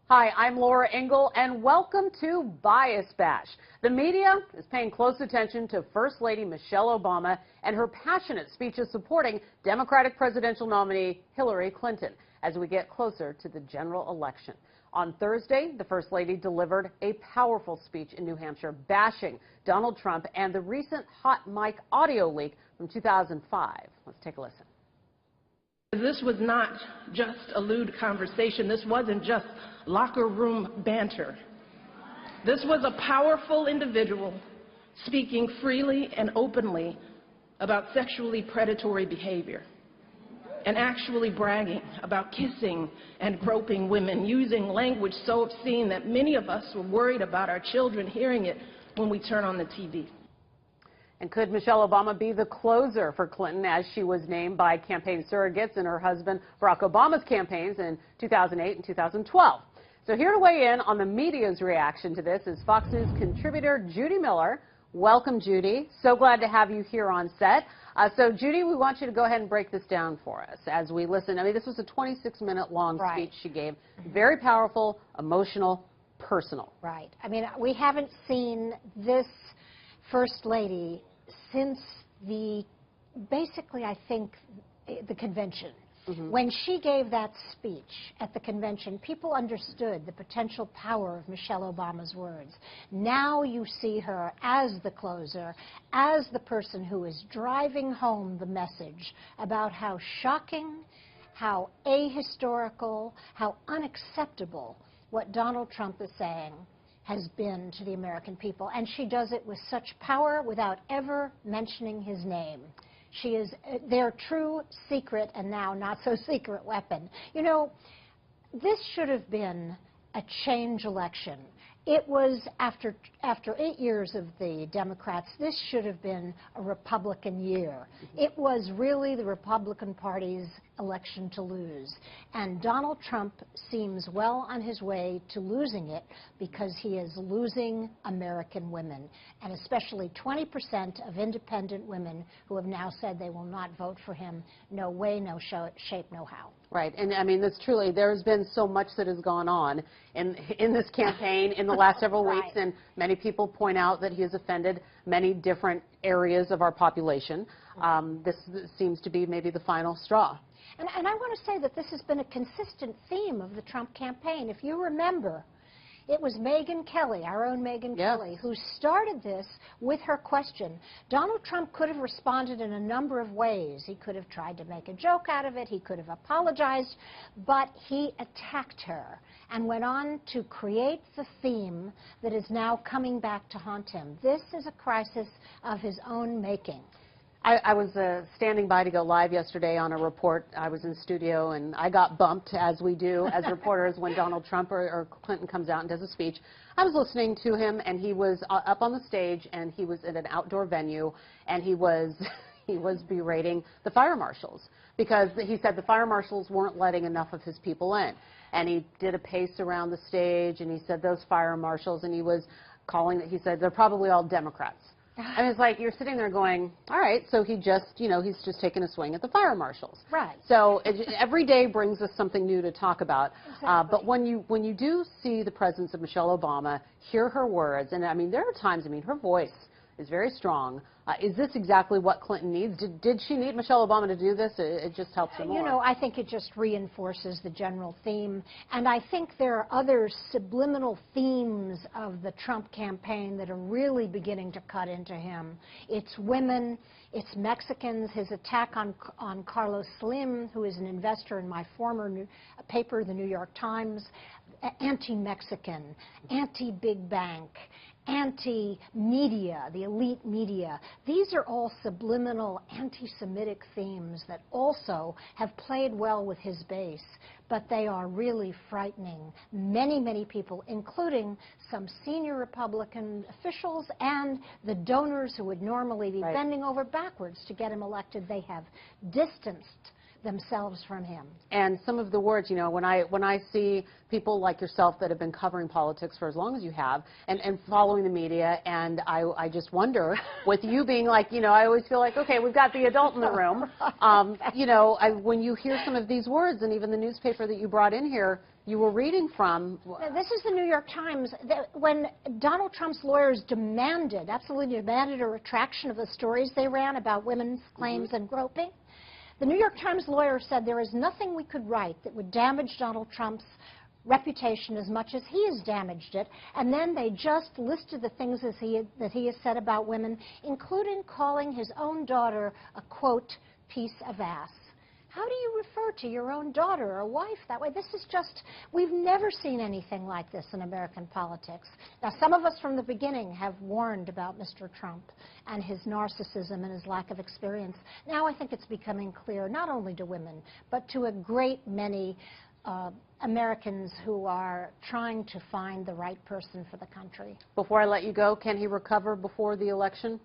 Hi, I'm Laura Engel, and welcome to Bias Bash. The media is paying close attention to First Lady Michelle Obama and her passionate speeches supporting Democratic presidential nominee Hillary Clinton as we get closer to the general election. On Thursday, the First Lady delivered a powerful speech in New Hampshire bashing Donald Trump and the recent hot mic audio leak from 2005. Let's take a listen. This was not just a lewd conversation. This wasn't just locker room banter. This was a powerful individual speaking freely and openly about sexually predatory behavior and actually bragging about kissing and groping women, using language so obscene that many of us were worried about our children hearing it when we turn on the TV. And could Michelle Obama be the closer for Clinton, as she was named by campaign surrogates and her husband Barack Obama's campaigns in 2008 and 2012? So here to weigh in on the media's reaction to this is Fox News contributor Judy Miller. Welcome, Judy. So glad to have you here on set. So, Judy, we want you to go ahead and break this down for us as we listen. I mean, this was a 26-minute long speech she gave. Very powerful, emotional, personal. Right. I mean, we haven't seen this First Lady since basically, I think, the convention. When she gave that speech at the convention, people understood the potential power of Michelle Obama's words. Now you see her as the closer, as the person who is driving home the message about how shocking, how ahistorical, how unacceptable what Donald Trump is saying has been to the American people. And she does it with such power without ever mentioning his name. She is their true secret and now not so secret weapon. You know, this should have been a change election. It was after 8 years of the Democrats, this should have been a Republican year. It was really the Republican Party's election to lose. And Donald Trump seems well on his way to losing it because he is losing American women, and especially 20% of independent women who have now said they will not vote for him. No way, no shape, no how. Right, and I mean, this truly, there's been so much that has gone on in this campaign in the last several weeks, and many people point out that he has offended many different areas of our population. This seems to be maybe the final straw. And I want to say that this has been a consistent theme of the Trump campaign. If you remember, it was Megyn Kelly, our own Megyn Kelly, who started this with her question. Donald Trump could have responded in a number of ways. He could have tried to make a joke out of it. He could have apologized. But he attacked her and went on to create the theme that is now coming back to haunt him. This is a crisis of his own making. I was standing by to go live yesterday on a report. I was in studio, and I got bumped, as we do as reporters when Donald Trump or Clinton comes out and does a speech. I was listening to him, and he was up on the stage, and he was at an outdoor venue, and he was berating the fire marshals because he said the fire marshals weren't letting enough of his people in. And he did a pace around the stage, and he said those fire marshals, and he was calling it, he said they're probably all Democrats. And it's like you're sitting there going, all right, so he just, you know, he's just taking a swing at the fire marshals. Right. So every day brings us something new to talk about. Exactly. But when you do see the presence of Michelle Obama, hear her words, and I mean, there are times, I mean, her voice is very strong. Is this exactly what Clinton needs? Did she need Michelle Obama to do this? It just helps her more. You know, I think it just reinforces the general theme. And I think there are other subliminal themes of the Trump campaign that are really beginning to cut into him. It's women, it's Mexicans, his attack on Carlos Slim, who is an investor in my former paper, the New York Times, anti-Mexican, anti-big bank, anti-media, the elite media. These are all subliminal anti-Semitic themes that also have played well with his base, but they are really frightening many, many people, including some senior Republican officials and the donors who would normally be bending over backwards to get him elected. They have distanced themselves from him. And some of the words, you know, when I see people like yourself that have been covering politics for as long as you have and following the media, and I just wonder, with you being like, you know, I always feel like, okay, we've got the adult in the room. You know, when you hear some of these words, and even the newspaper that you brought in here, You were reading from... Now, this is the New York Times. When Donald Trump's lawyers absolutely demanded a retraction of the stories they ran about women's claims and groping, the New York Times lawyer said there is nothing we could write that would damage Donald Trump's reputation as much as he has damaged it. And then they just listed the things that he has said about women, including calling his own daughter a, quote, piece of ass. How do you refer to your own daughter or wife that way? This is just, we've never seen anything like this in American politics. Now, some of us from the beginning have warned about Mr. Trump and his narcissism and his lack of experience. Now I think it's becoming clear, not only to women, but to a great many Americans who are trying to find the right person for the country. Before I let you go, can he recover before the election?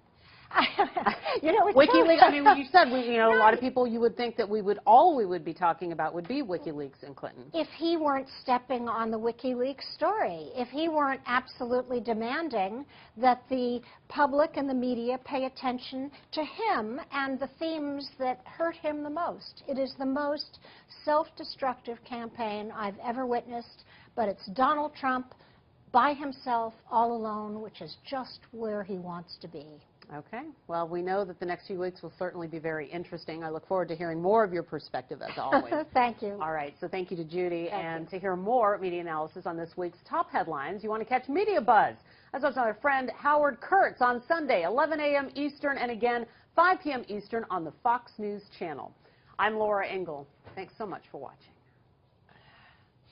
You know, WikiLeaks, I mean, you said, a lot of people, you would think that we would be talking about would be WikiLeaks and Clinton. If he weren't stepping on the WikiLeaks story, if he weren't absolutely demanding that the public and the media pay attention to him and the themes that hurt him the most. It is the most self-destructive campaign I've ever witnessed, but it's Donald Trump by himself, all alone, which is just where he wants to be. Okay. Well, we know that the next few weeks will certainly be very interesting. I look forward to hearing more of your perspective, as always. Thank you. All right. So thank you to Judy. And to hear more media analysis on this week's top headlines, you want to catch Media Buzz. That's with our friend Howard Kurtz on Sunday, 11 a.m. Eastern, and again, 5 p.m. Eastern on the Fox News Channel. I'm Laura Engel. Thanks so much for watching.